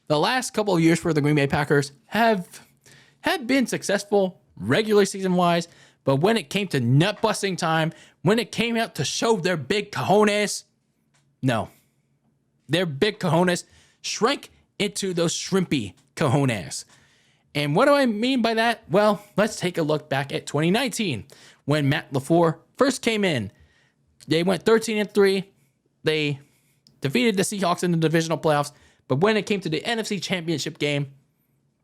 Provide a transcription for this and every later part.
the last couple of years for the Green Bay Packers have been successful regular season wise, but when it came to nut busting time, when it came out to show their big cojones, no. Their big cojones shrank into those shrimpy cojones. And what do I mean by that? Well, let's take a look back at 2019 when Matt LaFleur first came in. They went 13-3. They defeated the Seahawks in the divisional playoffs. But when it came to the NFC Championship game,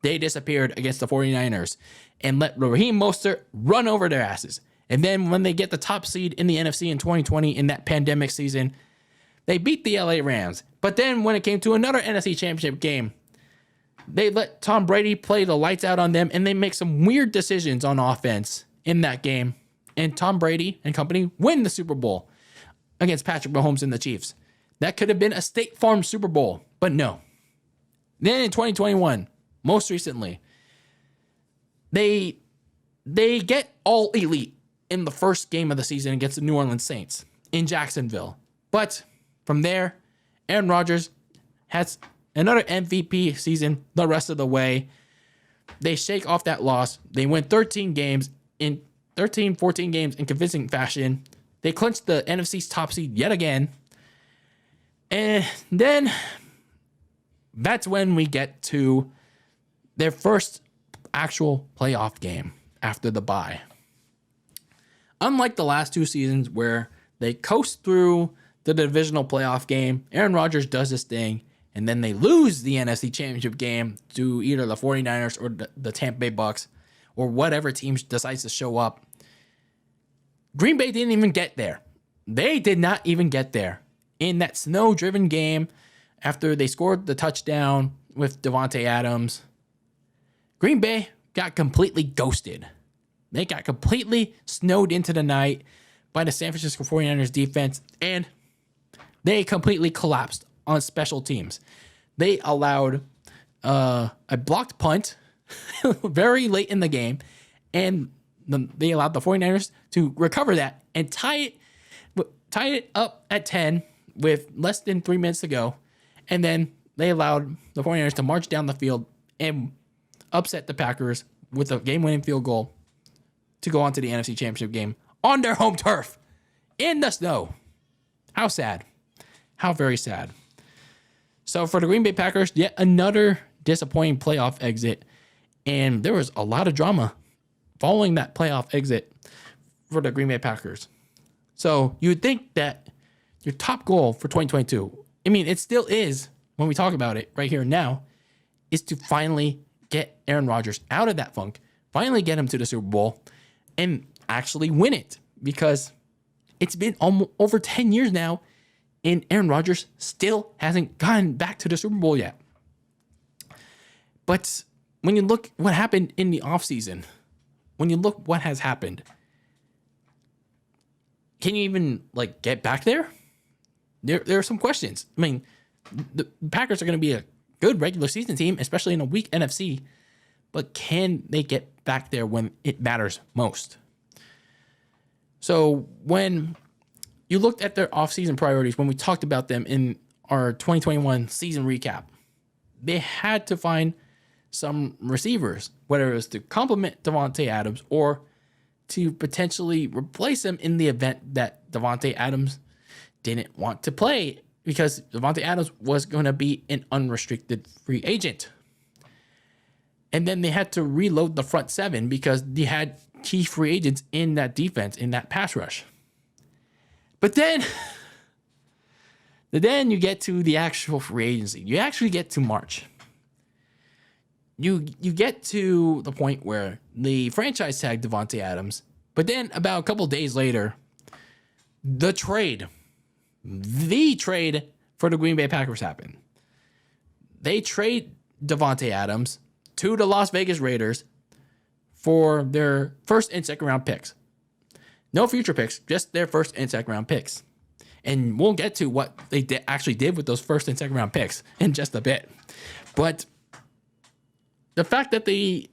they disappeared against the 49ers and let Raheem Mostert run over their asses. And then when they get the top seed in the NFC in 2020 in that pandemic season, they beat the LA Rams. But then when it came to another NFC Championship game, they let Tom Brady play the lights out on them, and they make some weird decisions on offense in that game. And Tom Brady and company win the Super Bowl against Patrick Mahomes and the Chiefs. That could have been a State Farm Super Bowl, but no. Then in 2021, most recently, they get all elite in the first game of the season against the New Orleans Saints in Jacksonville. But from there, Aaron Rodgers has another MVP season the rest of the way. They shake off that loss. They win 14 games in convincing fashion. They clinched the NFC's top seed yet again. And then that's when we get to their first actual playoff game after the bye. Unlike the last two seasons where they coast through the divisional playoff game, Aaron Rodgers does this thing, and then they lose the NFC Championship game to either the 49ers or the Tampa Bay Bucks or whatever team decides to show up. Green Bay didn't even get there. They did not even get there. In that snow-driven game, after they scored the touchdown with Davante Adams, Green Bay got completely ghosted. They got completely snowed into the night by the San Francisco 49ers defense, and they completely collapsed on special teams. They allowed a blocked punt very late in the game, and they allowed the 49ers to recover that and tie it up at 10 with less than 3 minutes to go. And then they allowed the 49ers to march down the field and upset the Packers with a game-winning field goal to go on to the NFC Championship game on their home turf in the snow. How sad. How very sad. So for the Green Bay Packers, yet another disappointing playoff exit. And there was a lot of drama following that playoff exit for the Green Bay Packers. So you would think that your top goal for 2022, I mean, it still is, when we talk about it right here and now, is to finally get Aaron Rodgers out of that funk, finally get him to the Super Bowl, and actually win it. Because it's been almost over 10 years now, and Aaron Rodgers still hasn't gotten back to the Super Bowl yet. But when you look what happened in the offseason, when you look what has happened, can you even get back there? There are some questions. I mean, the Packers are going to be a good regular season team, especially in a weak NFC, but can they get back there when it matters most? So when you looked at their offseason priorities, when we talked about them in our 2021 season recap, they had to find some receivers, whether it was to complement Davante Adams or to potentially replace him in the event that Davante Adams didn't want to play, because Davante Adams was going to be an unrestricted free agent. And then they had to reload the front seven because they had key free agents in that defense, in that pass rush. But then you get to the actual free agency. You actually get to March. You get to the point where the franchise tagged Davante Adams, but then about a couple days later, the trade for the Green Bay Packers happened. They trade Davante Adams to the Las Vegas Raiders for their first and second round picks. No future picks, just their first and second round picks. And we'll get to what they actually did with those first and second round picks in just a bit. But the fact that they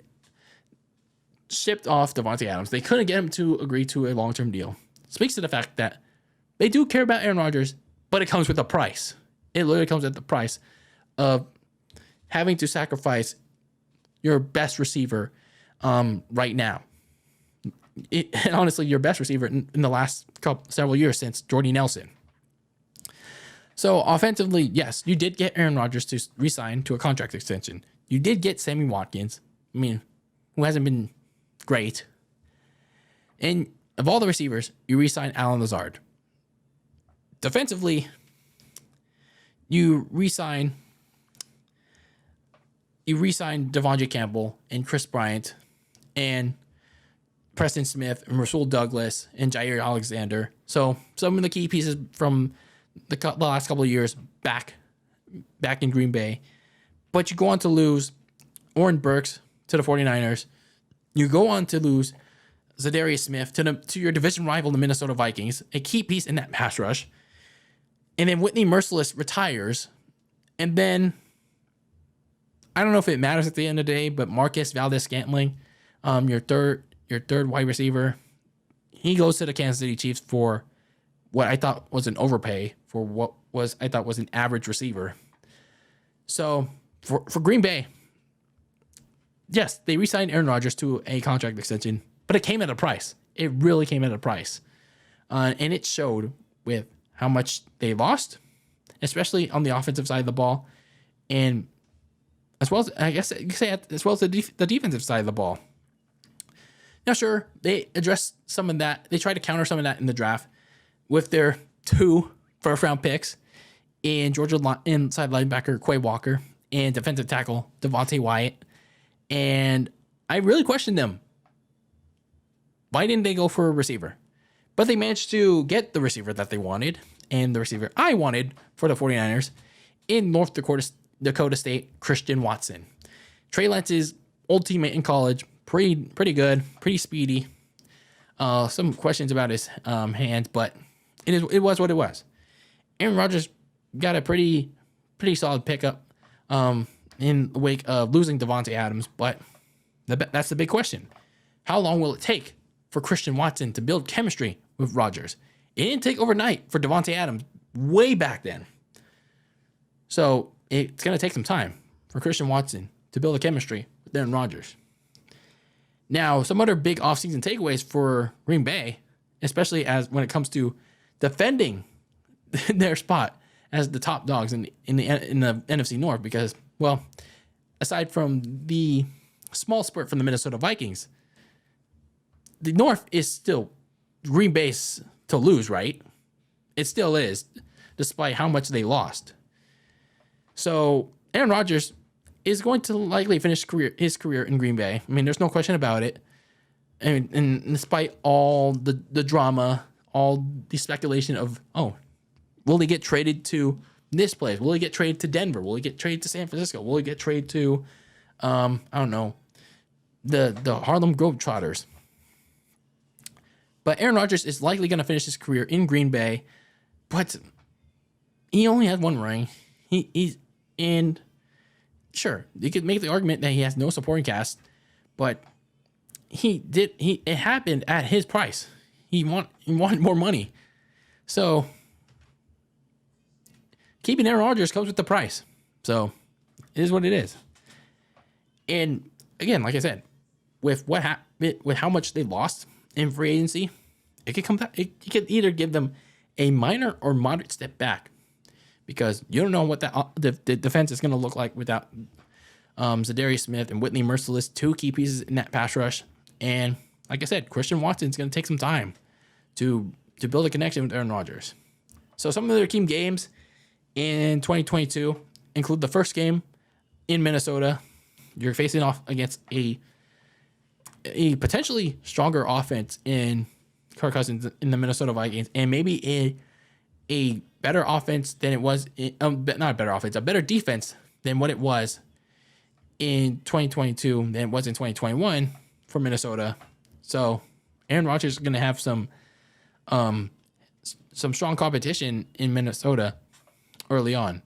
shipped off Davante Adams, they couldn't get him to agree to a long-term deal, speaks to the fact that they do care about Aaron Rodgers, but it comes with a price. It literally comes at the price of having to sacrifice your best receiver right now. And honestly, your best receiver in the last several years since Jordy Nelson. So offensively, yes, you did get Aaron Rodgers to re-sign to a contract extension. You did get Sammy Watkins, who hasn't been great. And of all the receivers, you re-signed Allen Lazard. Defensively, you re-signed Devondre Campbell and Chris Bryant and Preston Smith and Rasul Douglas and Jair Alexander. So some of the key pieces from the last couple of years back in Green Bay. But you go on to lose Oren Burks to the 49ers. You go on to lose Za'Darius Smith to your division rival, the Minnesota Vikings, a key piece in that pass rush. And then Whitney Merciless retires. And then, I don't know if it matters at the end of the day, but Marcus Valdes-Scantling, your third wide receiver, he goes to the Kansas City Chiefs for what I thought was an overpay for what I thought was an average receiver. So for Green Bay, yes, they re-signed Aaron Rodgers to a contract extension, but it came at a price. It really came at a price. And it showed with how much they lost, especially on the offensive side of the ball, and as well as, I guess you could say, as well as the defensive side of the ball. Now, sure, they addressed some of that. They tried to counter some of that in the draft with their 2 first-round picks in Georgia inside linebacker Quay Walker and defensive tackle Devontae Wyatt. And I really questioned them. Why didn't they go for a receiver? But they managed to get the receiver that they wanted, and the receiver I wanted for the 49ers in North Dakota State, Christian Watson. Trey Lance's old teammate in college, pretty good, pretty speedy. Some questions about his hands, but it was what it was. Aaron Rodgers got a pretty solid pickup in the wake of losing Devontae Adams, but that's the big question. How long will it take for Christian Watson to build chemistry with Rodgers? It didn't take overnight for Devontae Adams way back then. So it's going to take some time for Christian Watson to build a chemistry with Aaron Rodgers. Now, some other big offseason takeaways for Green Bay, especially as when it comes to defending their spot as the top dogs in the NFC North, because, well, aside from the small spurt from the Minnesota Vikings, the North is still Green Bay's to lose, right? It still is, despite how much they lost. So Aaron Rodgers is going to likely finish his career in Green Bay. I mean, there's no question about it. And despite all the drama, all the speculation of, will he get traded to this place? Will he get traded to Denver? Will he get traded to San Francisco? Will he get traded to, I don't know, the Harlem Globetrotters? But Aaron Rodgers is likely going to finish his career in Green Bay, but he only has one ring. He's in. Sure, you could make the argument that he has no supporting cast, but it happened at his price. He wanted more money. So keeping Aaron Rodgers comes with the price. So it is what it is. And again, like I said, with how much they lost in free agency, it could either give them a minor or moderate step back, because you don't know what the defense is going to look like without Za'Darius Smith and Whitney Merciless, 2 key pieces in that pass rush. And like I said, Christian Watson's going to take some time to build a connection with Aaron Rodgers. So some of their key games in 2022 include the first game in Minnesota. You're facing off against a potentially stronger offense in Kirk Cousins in the Minnesota Vikings, and maybe a better offense than it was, not a better offense, a better defense than what it was in 2022 than it was in 2021 for Minnesota. So Aaron Rodgers is going to have some strong competition in Minnesota early on.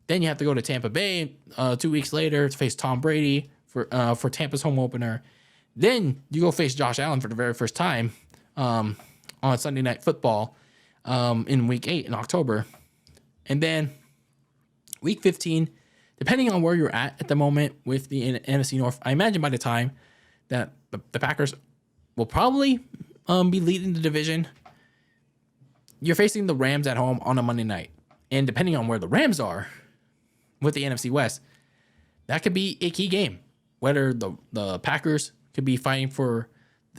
Then you have to go to Tampa Bay 2 weeks later to face Tom Brady for Tampa's home opener. Then you go face Josh Allen for the very first time on Sunday Night Football in Week 8 in October. And then Week 15, depending on where you're at the moment with the NFC North, I imagine by the time that the Packers will probably be leading the division, you're facing the Rams at home on a Monday night. And depending on where the Rams are with the NFC West, that could be a key game. Whether the Packers could be fighting for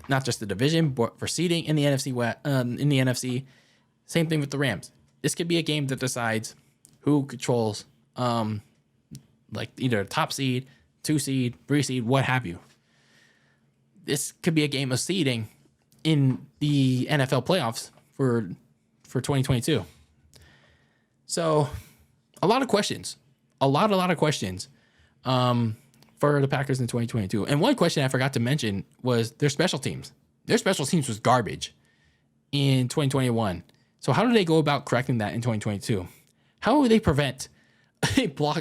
not just the division, but for seeding in the NFC West, in the NFC. Same thing with the Rams. This could be a game that decides who controls like either a top seed, 2 seed, 3 seed, what have you. This could be a game of seeding in the NFL playoffs for 2022. So a lot of questions, a lot of questions for the Packers in 2022. And one question I forgot to mention was their special teams. Their special teams was garbage in 2021. So how do they go about correcting that in 2022? How do they prevent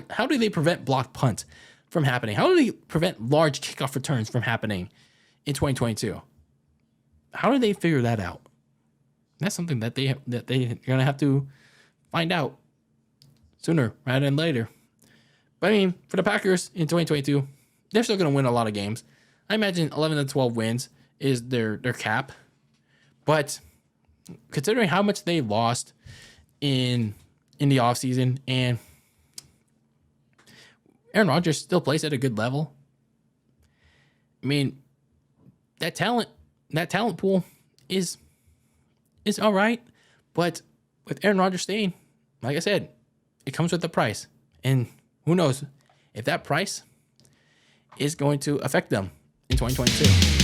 How do they prevent blocked punts from happening? How do they prevent large kickoff returns from happening in 2022? How do they figure that out? That's something that they're gonna have to find out sooner rather than later. But I mean, for the Packers in 2022, they're still gonna win a lot of games. I imagine 11 to 12 wins is their cap. But considering how much they lost in the offseason, and Aaron Rodgers still plays at a good level. I mean, that talent pool is all right, but with Aaron Rodgers staying, like I said, it comes with a price, and who knows if that price is going to affect them in 2022.